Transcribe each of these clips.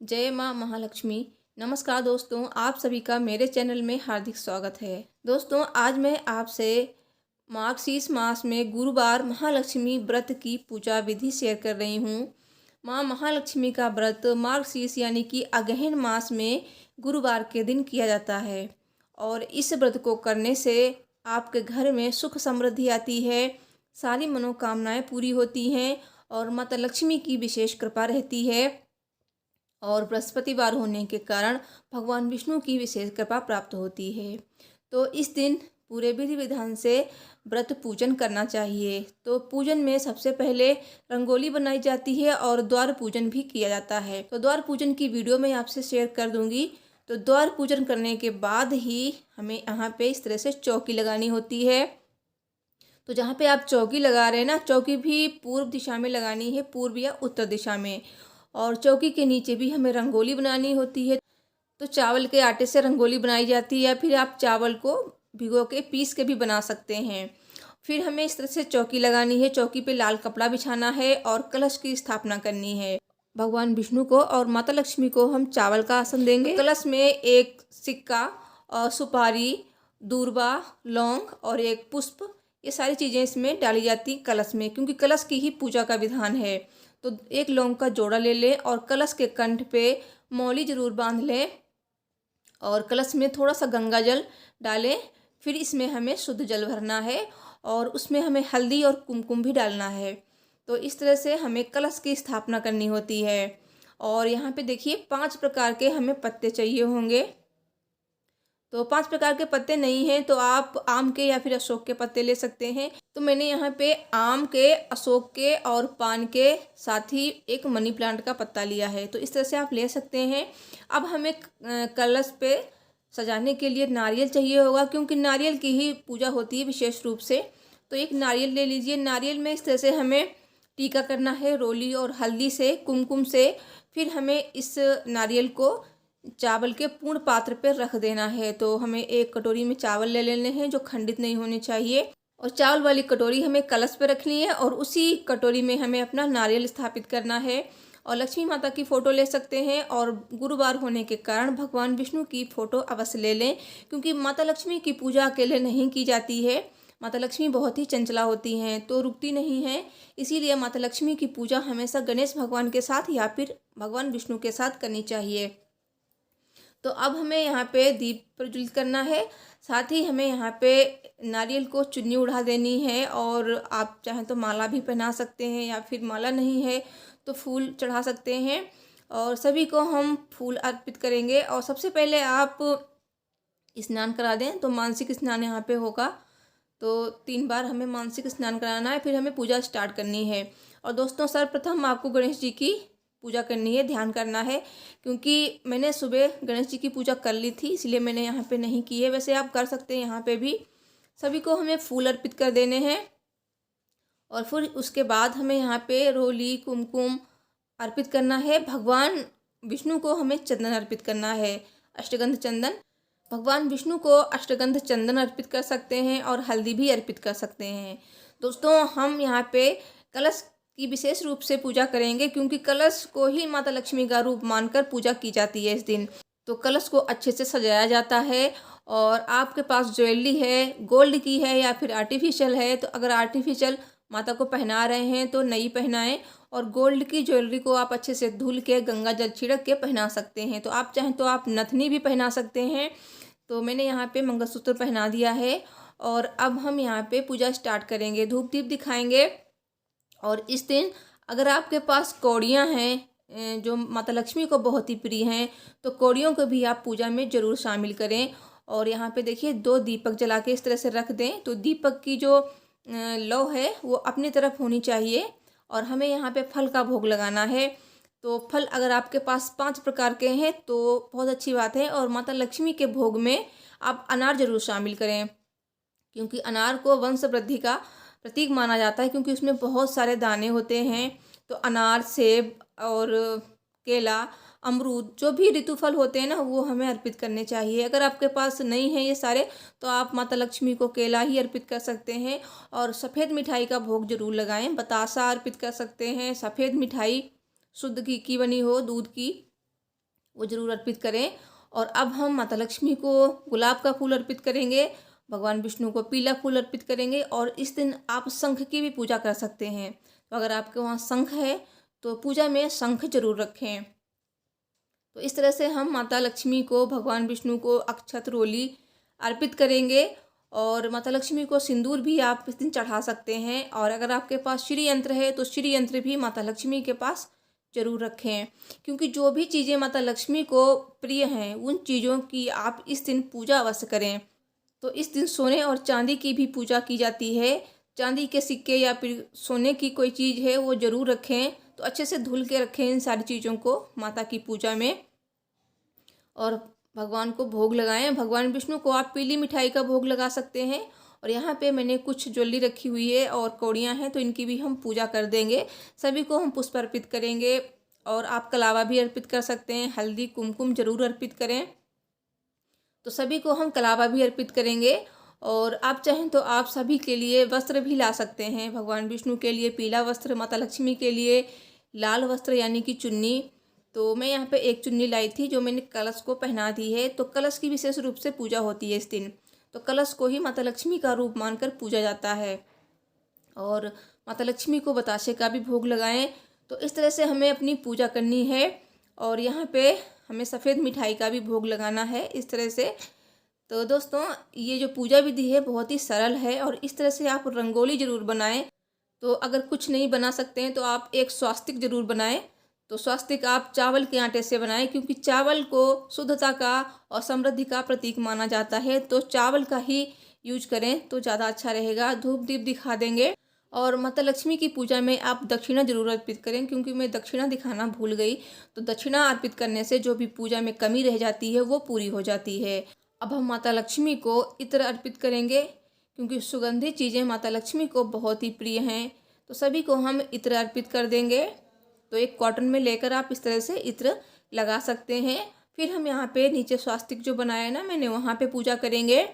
जय माँ महालक्ष्मी। नमस्कार दोस्तों, आप सभी का मेरे चैनल में हार्दिक स्वागत है। दोस्तों, आज मैं आपसे मार्गशीर्ष मास में गुरुवार महालक्ष्मी व्रत की पूजा विधि शेयर कर रही हूँ। माँ महालक्ष्मी का व्रत मार्गशीर्ष यानी कि अगहन मास में गुरुवार के दिन किया जाता है और इस व्रत को करने से आपके घर में सुख समृद्धि आती है, सारी मनोकामनाएं पूरी होती हैं और माता लक्ष्मी की विशेष कृपा रहती है और बृहस्पतिवार होने के कारण भगवान विष्णु की विशेष कृपा प्राप्त होती है। तो इस दिन पूरे विधि विधान से व्रत पूजन करना चाहिए। तो पूजन में सबसे पहले रंगोली बनाई जाती है और द्वार पूजन भी किया जाता है। तो द्वार पूजन की वीडियो मैं आपसे शेयर कर दूंगी। तो द्वार पूजन करने के बाद ही हमें यहाँ पे इस तरह से चौकी लगानी होती है। तो जहाँ पे आप चौकी लगा रहे हैं ना, चौकी भी पूर्व दिशा में लगानी है, पूर्व या उत्तर दिशा में। और चौकी के नीचे भी हमें रंगोली बनानी होती है। तो चावल के आटे से रंगोली बनाई जाती है या फिर आप चावल को भिगो के पीस के भी बना सकते हैं। फिर हमें इस तरह से चौकी लगानी है, चौकी पे लाल कपड़ा बिछाना है और कलश की स्थापना करनी है। भगवान विष्णु को और माता लक्ष्मी को हम चावल का आसन देंगे। तो कलश में एक सिक्का और सुपारी, दूर्वा, लौंग और एक पुष्प, ये सारी चीज़ें इसमें डाली जाती कलश में, क्योंकि कलश की ही पूजा का विधान है। तो एक लौंग का जोड़ा ले लें और कलश के कंठ पे मौली जरूर बांध लें और कलश में थोड़ा सा गंगा जल डालें। फिर इसमें हमें शुद्ध जल भरना है और उसमें हमें हल्दी और कुमकुम भी डालना है। तो इस तरह से हमें कलश की स्थापना करनी होती है। और यहाँ पे देखिए 5 प्रकार के हमें पत्ते चाहिए होंगे। तो 5 प्रकार के पत्ते नहीं हैं तो आप आम के या फिर अशोक के पत्ते ले सकते हैं। तो मैंने यहाँ पे आम के, अशोक के और पान के साथ ही एक मनी प्लांट का पत्ता लिया है। तो इस तरह से आप ले सकते हैं। अब हमें कलश पे सजाने के लिए नारियल चाहिए होगा, क्योंकि नारियल की ही पूजा होती है विशेष रूप से। तो एक नारियल ले लीजिए। नारियल में इस तरह से हमें टीका करना है, रोली और हल्दी से, कुमकुम से। फिर हमें इस नारियल को चावल के पूर्ण पात्र पर रख देना है। तो हमें एक कटोरी में चावल ले लेने हैं जो खंडित नहीं होने चाहिए और चावल वाली कटोरी हमें कलश पे रखनी है और उसी कटोरी में हमें अपना नारियल स्थापित करना है। और लक्ष्मी माता की फ़ोटो ले सकते हैं और गुरुवार होने के कारण भगवान विष्णु की फ़ोटो अवश्य ले लें, क्योंकि माता लक्ष्मी की पूजा अकेले नहीं की जाती है। माता लक्ष्मी बहुत ही चंचला होती हैं, तो रुकती नहीं हैं। इसीलिए माता लक्ष्मी की पूजा हमेशा गणेश भगवान के साथ या फिर भगवान विष्णु के साथ करनी चाहिए। तो अब हमें यहाँ पे दीप प्रज्वलित करना है। साथ ही हमें यहाँ पे नारियल को चुन्नी उड़ा देनी है और आप चाहें तो माला भी पहना सकते हैं या फिर माला नहीं है तो फूल चढ़ा सकते हैं। और सभी को हम फूल अर्पित करेंगे और सबसे पहले आप स्नान करा दें। तो मानसिक स्नान यहाँ पे होगा। तो 3 बार हमें मानसिक स्नान कराना है, फिर हमें पूजा स्टार्ट करनी है। और दोस्तों, सर्वप्रथम आपको गणेश जी की पूजा करनी है, ध्यान करना है, क्योंकि मैंने सुबह गणेश जी की पूजा कर ली थी, इसलिए मैंने यहाँ पे नहीं की है। वैसे आप कर सकते हैं यहाँ पे भी। सभी को हमें फूल अर्पित कर देने हैं और फिर उसके बाद हमें यहाँ पे रोली, कुमकुम अर्पित करना है। भगवान विष्णु को हमें चंदन अर्पित करना है, अष्टगंध चंदन। भगवान विष्णु को अष्टगंध चंदन अर्पित कर सकते हैं और हल्दी भी अर्पित कर सकते हैं। दोस्तों, हम यहाँ पे कलश की विशेष रूप से पूजा करेंगे, क्योंकि कलश को ही माता लक्ष्मी का रूप मानकर पूजा की जाती है इस दिन। तो कलश को अच्छे से सजाया जाता है और आपके पास ज्वेलरी है, गोल्ड की है या फिर आर्टिफिशियल है, तो अगर आर्टिफिशियल माता को पहना रहे हैं तो नई पहनाएं और गोल्ड की ज्वेलरी को आप अच्छे से धुल के गंगा जल छिड़क के पहना सकते हैं। तो आप चाहें तो आप नथनी भी पहना सकते हैं। तो मैंने यहाँ पे मंगलसूत्र पहना दिया है और अब हम यहाँ पे पूजा स्टार्ट करेंगे, धूप दीप दिखाएंगे। और इस दिन अगर आपके पास कौड़ियाँ हैं जो माता लक्ष्मी को बहुत ही प्रिय हैं, तो कौड़ियों को भी आप पूजा में ज़रूर शामिल करें। और यहाँ पे देखिए 2 दीपक जला के इस तरह से रख दें। तो दीपक की जो लौ है वो अपनी तरफ होनी चाहिए और हमें यहाँ पे फल का भोग लगाना है। तो फल अगर आपके पास 5 प्रकार के हैं तो बहुत अच्छी बात है। और माता लक्ष्मी के भोग में आप अनार जरूर शामिल करें, क्योंकि अनार को वंश वृद्धि का प्रतीक माना जाता है, क्योंकि उसमें बहुत सारे दाने होते हैं। तो अनार, सेब और केला, अमरूद, जो भी ऋतु फल होते हैं ना, वो हमें अर्पित करने चाहिए। अगर आपके पास नहीं है ये सारे तो आप माता लक्ष्मी को केला ही अर्पित कर सकते हैं। और सफ़ेद मिठाई का भोग जरूर लगाएं, बतासा अर्पित कर सकते हैं। सफ़ेद मिठाई शुद्ध घी की बनी हो, दूध की, वो ज़रूर अर्पित करें। और अब हम माता लक्ष्मी को गुलाब का फूल अर्पित करेंगे, भगवान विष्णु को पीला फूल अर्पित करेंगे। और इस दिन आप शंख की भी पूजा कर सकते हैं। तो अगर आपके वहाँ शंख है तो पूजा में शंख जरूर रखें। तो इस तरह से हम माता लक्ष्मी को, भगवान विष्णु को अक्षत रोली अर्पित करेंगे। और माता लक्ष्मी को सिंदूर भी आप इस दिन चढ़ा सकते हैं। और अगर आपके पास श्री यंत्र है तो श्री यंत्र भी माता लक्ष्मी के पास जरूर रखें, क्योंकि जो भी चीज़ें माता लक्ष्मी को प्रिय हैं उन चीज़ों की आप इस दिन पूजा अवश्य करें। तो इस दिन सोने और चांदी की भी पूजा की जाती है। चांदी के सिक्के या फिर सोने की कोई चीज़ है वो ज़रूर रखें। तो अच्छे से धुल के रखें इन सारी चीज़ों को माता की पूजा में। और भगवान को भोग लगाएं। भगवान विष्णु को आप पीली मिठाई का भोग लगा सकते हैं। और यहाँ पे मैंने कुछ ज्वेलरी रखी हुई है और कौड़ियाँ हैं, तो इनकी भी हम पूजा कर देंगे। सभी को हम पुष्प अर्पित करेंगे। और आप कलावा भी अर्पित कर सकते हैं, हल्दी कुमकुम जरूर अर्पित करें। तो सभी को हम कलावा भी अर्पित करेंगे। और आप चाहें तो आप सभी के लिए वस्त्र भी ला सकते हैं। भगवान विष्णु के लिए पीला वस्त्र, माता लक्ष्मी के लिए लाल वस्त्र यानी कि चुन्नी। तो मैं यहाँ पे एक चुन्नी लाई थी जो मैंने कलश को पहना दी है। तो कलश की विशेष रूप से पूजा होती है इस दिन। तो कलश को ही माता लक्ष्मी का रूप मानकर पूजा जाता है। और माता लक्ष्मी को बताशे का भी भोग लगाएं। तो इस तरह से हमें अपनी पूजा करनी है। और यहाँ पे हमें सफ़ेद मिठाई का भी भोग लगाना है इस तरह से। तो दोस्तों, ये जो पूजा विधि है बहुत ही सरल है। और इस तरह से आप रंगोली ज़रूर बनाएं। तो अगर कुछ नहीं बना सकते हैं तो आप एक स्वास्तिक ज़रूर बनाएं। तो स्वास्तिक आप चावल के आटे से बनाएं, क्योंकि चावल को शुद्धता का और समृद्धि का प्रतीक माना जाता है। तो चावल का ही यूज करें तो ज़्यादा अच्छा रहेगा। धूप दीप दिखा देंगे। और माता लक्ष्मी की पूजा में आप दक्षिणा जरूर अर्पित करें, क्योंकि मैं दक्षिणा दिखाना भूल गई। तो दक्षिणा अर्पित करने से जो भी पूजा में कमी रह जाती है वो पूरी हो जाती है। अब हम माता लक्ष्मी को इत्र अर्पित करेंगे, क्योंकि सुगंधित चीज़ें माता लक्ष्मी को बहुत ही प्रिय हैं। तो सभी को हम इत्र अर्पित कर देंगे। तो एक कॉटन में लेकर आप इस तरह से इत्र लगा सकते हैं। फिर हम यहाँ पे नीचे स्वास्तिक जो बनाया ना मैंने, वहाँ पे पूजा करेंगे।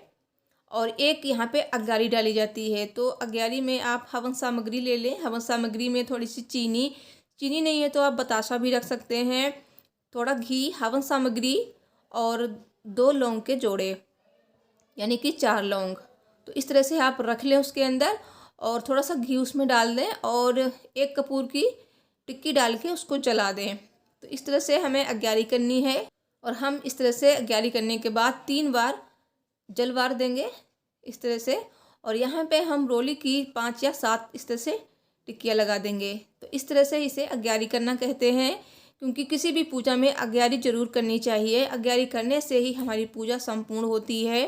और एक यहाँ पे अग्यारी डाली जाती है। तो अग्यारी में आप हवन सामग्री ले लें। हवन सामग्री में थोड़ी सी चीनी, चीनी नहीं है तो आप बताशा भी रख सकते हैं, थोड़ा घी, हवन सामग्री और 2 लौंग के जोड़े यानी कि 4 लौंग। तो इस तरह से आप रख लें उसके अंदर। और थोड़ा सा घी उसमें डाल दें और एक कपूर की टिक्की डाल के उसको जला दें। तो इस तरह से हमें अग्यारी करनी है। और हम इस तरह से अग्यारी करने के बाद 3 बार जलवार देंगे इस तरह से। और यहाँ पे हम रोली की 5 या 7 इस तरह से टिक्कियाँ लगा देंगे। तो इस तरह से इसे अग्यारी करना कहते हैं, क्योंकि किसी भी पूजा में अग्यारी जरूर करनी चाहिए। अग्यारी करने से ही हमारी पूजा संपूर्ण होती है।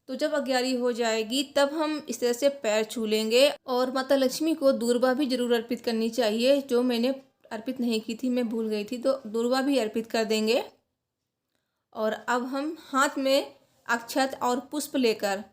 तो जब अग्यारी हो जाएगी तब हम इस तरह से पैर छू लेंगे। और माता लक्ष्मी को दूर्वा भी जरूर अर्पित करनी चाहिए, जो मैंने अर्पित नहीं की थी, मैं भूल गई थी। तो दूर्वा भी अर्पित कर देंगे। और अब हम हाथ में अक्षत और पुष्प लेकर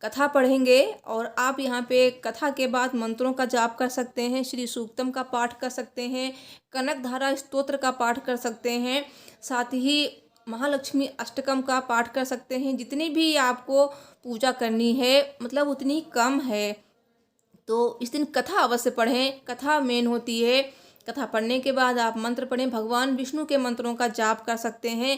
कथा पढ़ेंगे। और आप यहाँ पे कथा के बाद मंत्रों का जाप कर सकते हैं, श्री सूक्तम का पाठ कर सकते हैं, कनक धारा स्तोत्र का पाठ कर सकते हैं, साथ ही महालक्ष्मी अष्टकम का पाठ कर सकते हैं। जितनी भी आपको पूजा करनी है, मतलब उतनी कम है। तो इस दिन कथा अवश्य पढ़ें, कथा मेन होती है। कथा पढ़ने के बाद आप मंत्र पढ़ें, भगवान विष्णु के मंत्रों का जाप कर सकते हैं।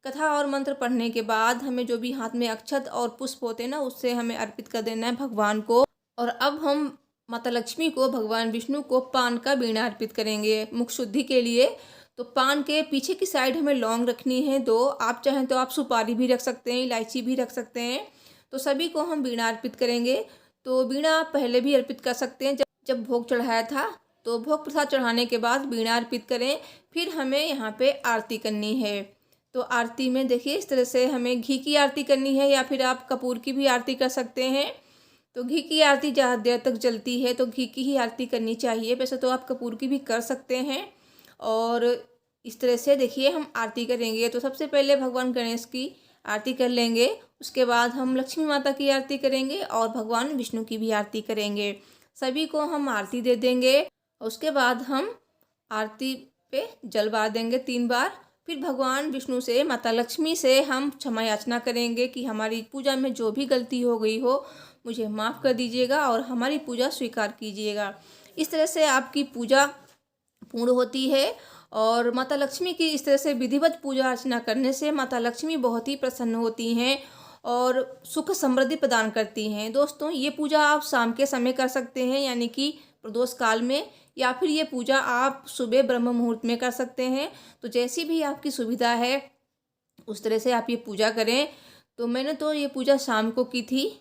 कथा और मंत्र पढ़ने के बाद हमें जो भी हाथ में अक्षत और पुष्प होते हैं ना, उससे हमें अर्पित कर देना है भगवान को। और अब हम माता लक्ष्मी को, भगवान विष्णु को पान का बीड़ा अर्पित करेंगे मुख शुद्धि के लिए। तो पान के पीछे की साइड हमें लौंग रखनी है 2। आप चाहें तो आप सुपारी भी रख सकते हैं, इलायची भी रख सकते हैं। तो सभी को हम बीड़ा अर्पित करेंगे। तो बीड़ा पहले भी अर्पित कर सकते हैं, जब भोग चढ़ाया था। तो भोग प्रसाद चढ़ाने के बाद बीड़ा अर्पित करें। फिर हमें यहाँ पे आरती करनी है। तो आरती में देखिए इस तरह से हमें घी की आरती करनी है, या फिर आप कपूर की भी आरती कर सकते हैं। तो घी की आरती ज़्यादा देर तक जलती है तो घी की ही आरती करनी चाहिए। वैसे तो आप कपूर की भी कर सकते हैं। और इस तरह से देखिए हम आरती करेंगे। तो सबसे पहले भगवान गणेश की आरती कर लेंगे, उसके बाद हम लक्ष्मी माता की आरती करेंगे और भगवान विष्णु की भी आरती करेंगे। सभी को हम आरती दे देंगे। उसके बाद हम आरती पे जल बार देंगे 3 बार। फिर भगवान विष्णु से, माता लक्ष्मी से हम क्षमा याचना करेंगे कि हमारी पूजा में जो भी गलती हो गई हो मुझे माफ़ कर दीजिएगा और हमारी पूजा स्वीकार कीजिएगा। इस तरह से आपकी पूजा पूर्ण होती है। और माता लक्ष्मी की इस तरह से विधिवत पूजा अर्चना करने से माता लक्ष्मी बहुत ही प्रसन्न होती हैं और सुख समृद्धि प्रदान करती हैं। दोस्तों, ये पूजा आप शाम के समय कर सकते हैं, यानी कि प्रदोष काल में, या फिर ये पूजा आप सुबह ब्रह्म मुहूर्त में कर सकते हैं। तो जैसी भी आपकी सुविधा है उस तरह से आप ये पूजा करें। तो मैंने तो ये पूजा शाम को की थी।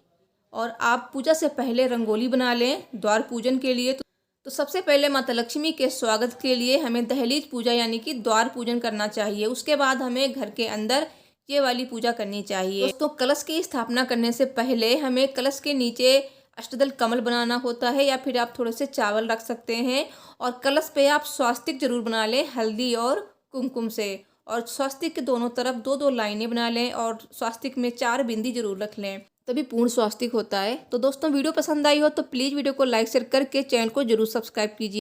और आप पूजा से पहले रंगोली बना लें द्वार पूजन के लिए। तो सबसे पहले माता लक्ष्मी के स्वागत के लिए हमें दहलीज पूजा यानी कि द्वार पूजन करना चाहिए। उसके बाद हमें घर के अंदर ये वाली पूजा करनी चाहिए। दोस्तों, कलश की स्थापना करने से पहले हमें कलश के नीचे अष्टदल कमल बनाना होता है, या फिर आप थोड़े से चावल रख सकते हैं। और कलश पे आप स्वास्तिक जरूर बना लें हल्दी और कुमकुम से। और स्वास्तिक के दोनों तरफ 2-2 लाइनें बना लें और स्वास्तिक में 4 बिंदी जरूर रख लें, तभी पूर्ण स्वास्तिक होता है। तो दोस्तों, वीडियो पसंद आई हो तो प्लीज़ वीडियो को लाइक शेयर करके चैनल को जरूर सब्सक्राइब कीजिए।